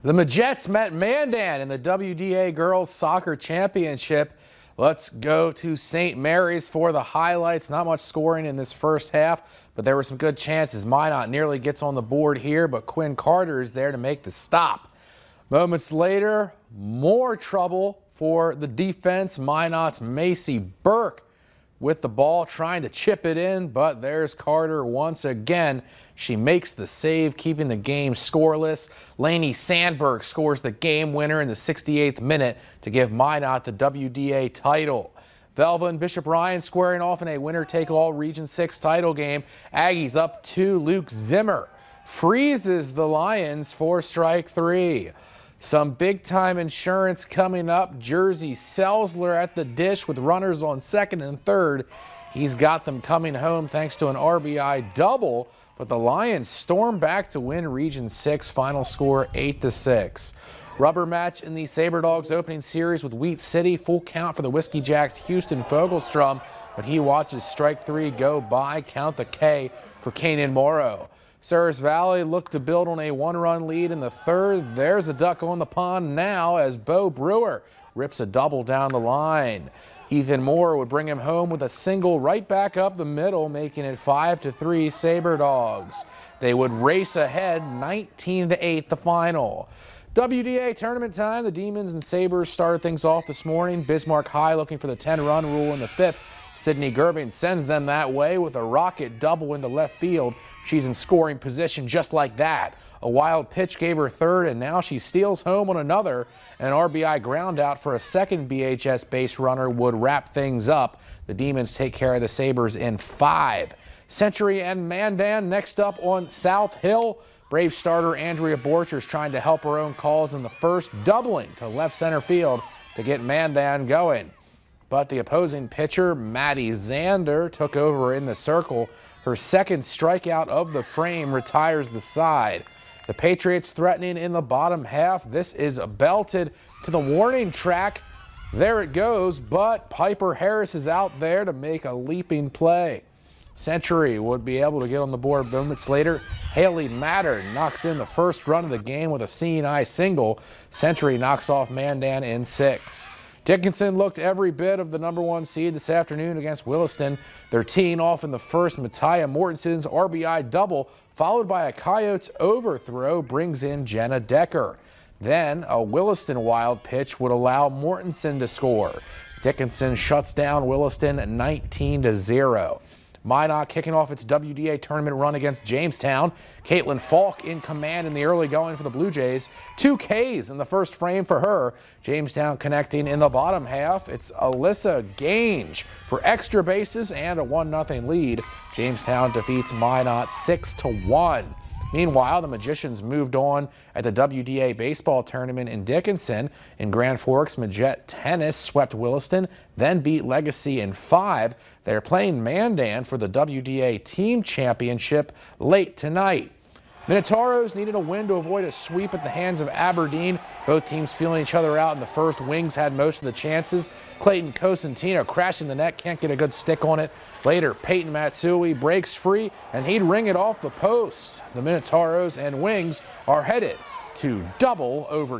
The Majets met Mandan in the WDA Girls Soccer Championship. Let's go to St. Mary's for the highlights. Not much scoring in this first half, but there were some good chances. Minot nearly gets on the board here, but Quinn Carter is there to make the stop. Moments later, more trouble for the defense. Minot's Macy Burke with the ball, trying to chip it in, but there's Carter once again. She makes the save, keeping the game scoreless. Lainey Sandberg scores the game winner in the 68th minute to give Minot the WDA title. VELVA and Bishop Ryan squaring off in a winner-take-all Region 6 title game. Aggies up 2. Luke Zimmer freezes the Lions for strike 3. Some big-time insurance coming up. Jersey Selzler at the dish with runners on second and third. He's got them coming home thanks to an RBI double, but the Lions storm back to win Region 6. Final score 8-6. Rubber match in the Sabre Dogs opening series with Wheat City. Full count for the Whiskey Jacks' Houston Fogelstrom, but he watches strike 3 go by. Count the K for Kanan Morrow. Surrey Valley looked to build on a one-run lead in the third. There's a duck on the pond now as Bo Brewer rips a double down the line. Ethan Moore would bring him home with a single right back up the middle, making it 5-3 Sabre Dogs. They would race ahead 19-8 the final. WDA tournament time. The Demons and Sabres started things off this morning. Bismarck High looking for the 10-run rule in the 5th. Sydney Gerving sends them that way with a rocket double into left field. She's in scoring position just like that. A wild pitch gave her third, and now she steals home on another. An RBI ground out for a second BHS base runner would wrap things up. The Demons take care of the Sabres in 5. Century and Mandan next up on South Hill. Brave starter Andrea Borchers trying to help her own calls in the first, doubling to left center field to get Mandan going. But the opposing pitcher, Maddie Zander, took over in the circle. Her second strikeout of the frame retires the side. The Patriots threatening in the bottom half. This is belted to the warning track. There it goes, but Piper Harris is out there to make a leaping play. Century would be able to get on the board moments later. Haley Matter knocks in the first run of the game with a seeing-eye single. Century knocks off Mandan in 6. Dickinson looked every bit of the #1 seed this afternoon against Williston. They're teeing off in the first. Matia Mortensen's RBI double, followed by a Coyotes overthrow, brings in Jenna Decker. Then a Williston wild pitch would allow Mortensen to score. Dickinson shuts down Williston 19-0. Minot kicking off its WDA tournament run against Jamestown. Caitlin Falk in command in the early going for the Blue Jays. 2 Ks in the first frame for her. Jamestown connecting in the bottom half. It's Alyssa Gange for extra bases and a 1-0 lead. Jamestown defeats Minot 6-1. Meanwhile, the Magicians moved on at the WDA baseball tournament in Dickinson. In Grand Forks, Majet Tennis swept Williston, then beat Legacy in 5. They're playing Mandan for the WDA team championship late tonight. Minotauros needed a win to avoid a sweep at the hands of Aberdeen. Both teams feeling each other out in the first. Wings had most of the chances. Clayton Cosentino crashing the net, can't get a good stick on it. Later, Peyton Matsui breaks free, and he'd ring it off the post. The Minotauros and Wings are headed to double overtime.